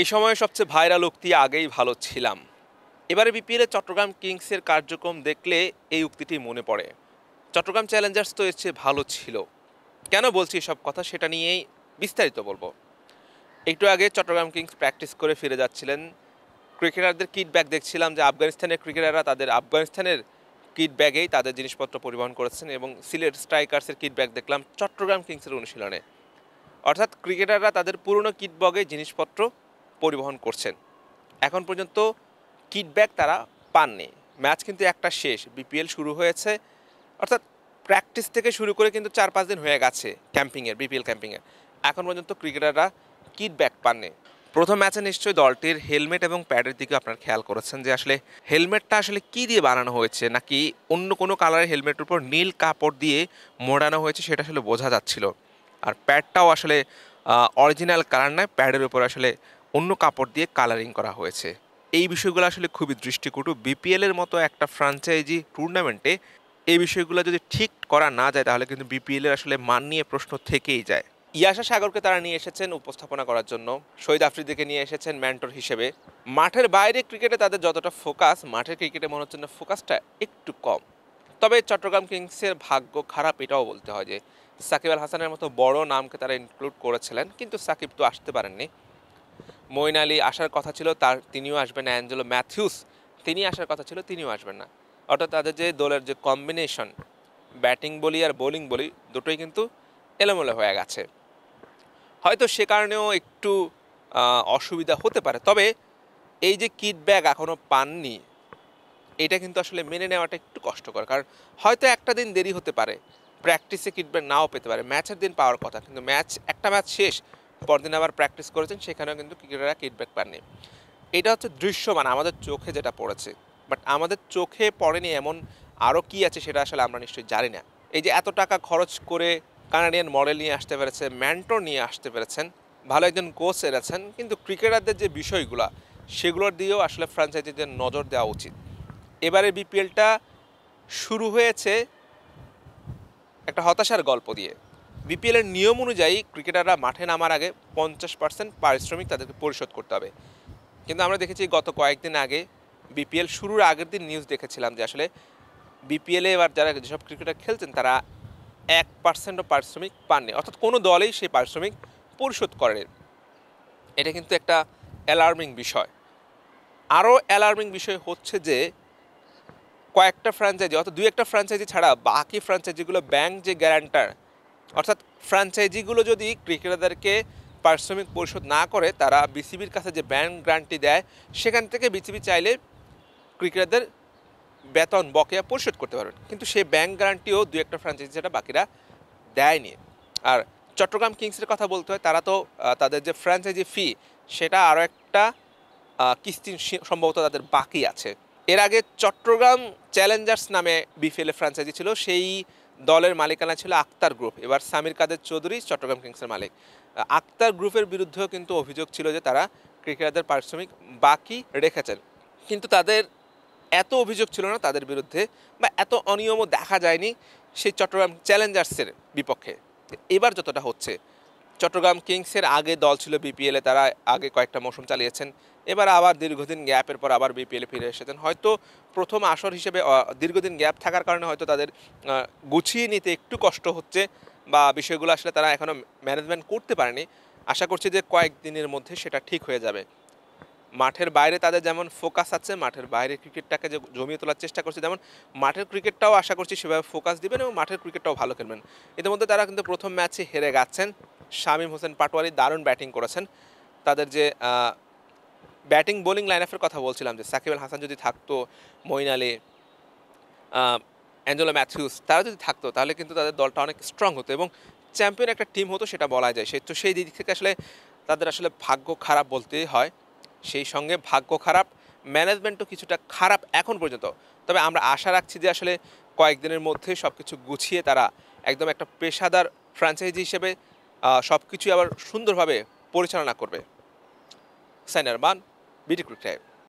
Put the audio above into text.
এই সময়ে সবচেয়ে ভাইরাল উক্তি আগেই ভালো ছিলাম। এবারে বিপিএলে চট্টগ্রাম কিংসের কার্যক্রম দেখলে এই উক্তিটি মনে পড়ে। চট্টগ্রাম চ্যালেঞ্জার্স তো এর চেয়ে ভালো ছিল। কেন বলছি এসব কথা সেটা নিয়েই বিস্তারিত বলবো। একটু আগে চট্টগ্রাম কিংস প্র্যাকটিস করে ফিরে যাচ্ছিলেন। ক্রিকেটারদের কিট ব্যাগ দেখছিলাম যে আফগানিস্তানের ক্রিকেটাররা তাদের আফগানিস্তানের কিট ব্যাগেই তাদের জিনিসপত্র পরিবহন করেছেন এবং সিলেট স্ট্রাইকার্সের কিট ব্যাগ দেখলাম চট্টগ্রাম কিংসের অনুশীলনে। অর্থাৎ ক্রিকেটাররা তাদের পুরনো কিট ব্যাগে জিনিসপত্র পরিবহন করছেন। এখন পর্যন্ত কিটব্যাক তারা পাননি। ম্যাচ কিন্তু একটা শেষ, বিপিএল শুরু হয়েছে, অর্থাৎ প্র্যাকটিস থেকে শুরু করে কিন্তু 4-5 দিন হয়ে গেছে ক্যাম্পিংয়ের, বিপিএল ক্যাম্পিংয়ের। এখন পর্যন্ত ক্রিকেটাররা কিটব্যাক পাননি। প্রথম ম্যাচে নিশ্চয়ই দলটির হেলমেট এবং প্যাডের দিকে আপনারা খেয়াল করেছেন যে আসলে হেলমেটটা আসলে কী দিয়ে বানানো হয়েছে, নাকি অন্য কোনো কালারের হেলমেটের উপর নীল কাপড় দিয়ে মোড়ানো হয়েছে সেটা আসলে বোঝা যাচ্ছিল। আর প্যাডটাও আসলে অরিজিনাল কালার নয়, প্যাডের উপর আসলে অন্য কাপড় দিয়ে কালারিং করা হয়েছে। এই বিষয়গুলো আসলে খুবই দৃষ্টিকটু। বিপিএলের মতো একটা ফ্র্যাঞ্চাইজি টুর্নামেন্টে এই বিষয়গুলো যদি ঠিক করা না যায় তাহলে কিন্তু বিপিএলের আসলে মান নিয়ে প্রশ্ন থেকেই যায়। ইয়াশা সাগরকে তারা নিয়ে এসেছেন উপস্থাপনা করার জন্য, শহীদ আফ্রিদিকে নিয়ে এসেছেন মেন্টর হিসেবে। মাঠের বাইরে ক্রিকেটে তাদের যতটা ফোকাস, মাঠের ক্রিকেটে মনে হচ্ছে না ফোকাসটা একটু কম। তবে চট্টগ্রাম কিংসের ভাগ্য খারাপ এটাও বলতে হয় যে সাকিব আল হাসানের মতো বড় নামকে তারা ইনক্লুড করেছিলেন, কিন্তু সাকিব তো আসতে পারেননি। মঈন আলী আসার কথা ছিল, তিনিও আসবেন না। অ্যাঞ্জেলো ম্যাথিউস তিনি আসার কথা ছিল, তিনিও আসবেন না। অর্থাৎ তাদের যে দলের যে কম্বিনেশন, ব্যাটিং বলি আর বোলিং বলি, দুটোই কিন্তু এলোমেলো হয়ে গেছে। হয়তো সে কারণেও একটু অসুবিধা হতে পারে। তবে এই যে কিট ব্যাগ এখনও পাননি, এটা কিন্তু আসলে মেনে নেওয়াটা একটু কষ্টকর। কারণ হয়তো একটা দিন দেরি হতে পারে, প্র্যাকটিসে কিট ব্যাগ নাও পেতে পারে, ম্যাচের দিন পাওয়ার কথা, কিন্তু একটা ম্যাচ শেষ, পরদিন আবার প্র্যাকটিস করেছেন, সেখানেও কিন্তু ক্রিকেটাররা কিট ব্যাগ পাননি। এটা হচ্ছে দৃশ্যমান, আমাদের চোখে যেটা পড়েছে। বাট আমাদের চোখে পড়েনি এমন আরও কি আছে সেটা আসলে আমরা নিশ্চয়ই জানি না। এই যে এত টাকা খরচ করে কানাডিয়ান মডেল নিয়ে আসতে পেরেছে, মেন্টর নিয়ে আসতে পেরেছেন, ভালো একজন কোচ এনেছেন, কিন্তু ক্রিকেটারদের যে বিষয়গুলো সেগুলোর দিয়েও আসলে ফ্র্যাঞ্চাইজিদের নজর দেওয়া উচিত। এবারে বিপিএলটা শুরু হয়েছে একটা হতাশার গল্প দিয়ে। বিপিএলের নিয়ম অনুযায়ী ক্রিকেটাররা মাঠে নামার আগে 50% পারিশ্রমিক তাদেরকে পরিশোধ করতে হবে। কিন্তু আমরা দেখেছি গত কয়েকদিন আগে, বিপিএল শুরুর আগের দিন নিউজ দেখেছিলাম যে আসলে বিপিএলে এবার যারা যেসব ক্রিকেটার খেলছেন তারা 1%ও পারিশ্রমিক পাননি। অর্থাৎ কোনো দলেই সেই পারিশ্রমিক পরিশোধ করেনি। এটা কিন্তু একটা অ্যালার্মিং বিষয়। আরও অ্যালার্মিং বিষয় হচ্ছে যে কয়েকটা ফ্র্যাঞ্চাইজি, অর্থাৎ 2-1টা ফ্র্যাঞ্চাইজি ছাড়া বাকি ফ্র্যাঞ্চাইজিগুলো ব্যাংক যে গ্যারান্টার, অর্থাৎ ফ্র্যাঞ্চাইজিগুলো যদি ক্রিকেটারদেরকে পারিশ্রমিক পরিশোধ না করে, তারা বিসিবির কাছে যে ব্যাংক গ্যারান্টি দেয় সেখান থেকে বিসিবি চাইলে ক্রিকেটারদের বেতন বকেয়া পরিশোধ করতে পারবেন। কিন্তু সেই ব্যাংক গ্যারান্টিও 2-1টা ফ্র্যাঞ্চাইজি ছাড়া বাকিরা দেয়নি। আর চট্টগ্রাম কিংসের কথা বলতে হয়, তারা তো তাদের যে ফ্র্যাঞ্চাইজি ফি সেটা আরও একটা কিস্তি সম্ভবত তাদের বাকি আছে। এর আগে চট্টগ্রাম চ্যালেঞ্জার্স নামে বিপিএল ফ্র্যাঞ্চাইজি ছিল, সেই দলের মালিকানা ছিল আক্তার গ্রুপ। এবার সামির কাদের চৌধুরী চট্টগ্রাম কিংসের মালিক। আক্তার গ্রুপের বিরুদ্ধেও কিন্তু অভিযোগ ছিল যে তারা ক্রিকেটারদের পারিশ্রমিক বাকি রেখেছেন, কিন্তু তাদের এত অভিযোগ ছিল না তাদের বিরুদ্ধে, বা এত অনিয়মও দেখা যায়নি সেই চট্টগ্রাম চ্যালেঞ্জার্সের বিপক্ষে। এবার যতটা হচ্ছে, চট্টগ্রাম কিংসের আগে দল ছিল বিপিএলে, তারা আগে কয়েকটা মৌসুম চালিয়েছেন, এবার আবার দীর্ঘদিন গ্যাপের পর আবার বিপিএলে ফিরে এসেছেন। হয়তো প্রথম আসর হিসেবে দীর্ঘদিন গ্যাপ থাকার কারণে হয়তো তাদের গুছিয়ে নিতে একটু কষ্ট হচ্ছে, বা বিষয়গুলো আসলে তারা এখনও ম্যানেজমেন্ট করতে পারেনি। আশা করছি যে কয়েকদিনের মধ্যে সেটা ঠিক হয়ে যাবে। মাঠের বাইরে তাদের যেমন ফোকাস আছে, মাঠের বাইরে ক্রিকেটটাকে যে জমিয়ে তোলার চেষ্টা করছে, যেমন মাঠের ক্রিকেটটাও আশা করছি সেভাবে ফোকাস দিবেন এবং মাঠের ক্রিকেটটাও ভালো খেলবেন। ইতিমধ্যে তারা কিন্তু প্রথম ম্যাচে হেরে গেছেন। শামীম হোসেন পাটোয়ারি দারুণ ব্যাটিং করেছেন। তাদের যে ব্যাটিং বোলিং লাইন আপের কথা বলছিলাম, যে সাকিব আল হাসান যদি থাকতো, মঈন আলী, অ্যাঞ্জেলো ম্যাথিউস, তারা যদি থাকতো তাহলে কিন্তু তাদের দলটা অনেক স্ট্রং হতো এবং চ্যাম্পিয়ন একটা টিম হতো, সেটা বলা যায়। সেই দিক থেকে আসলে তাদের আসলে ভাগ্য খারাপ বলতেই হয়। সেই সঙ্গে ভাগ্য খারাপ, ম্যানেজমেন্টও কিছুটা খারাপ এখন পর্যন্ত। তবে আমরা আশা রাখছি যে আসলে কয়েকদিনের মধ্যে সব কিছু গুছিয়ে তারা একদম একটা পেশাদার ফ্র্যাঞ্চাইজি হিসেবে সব কিছুই আবার সুন্দরভাবে পরিচালনা করবে। সাইনার মান, বিডি ক্রিকেট।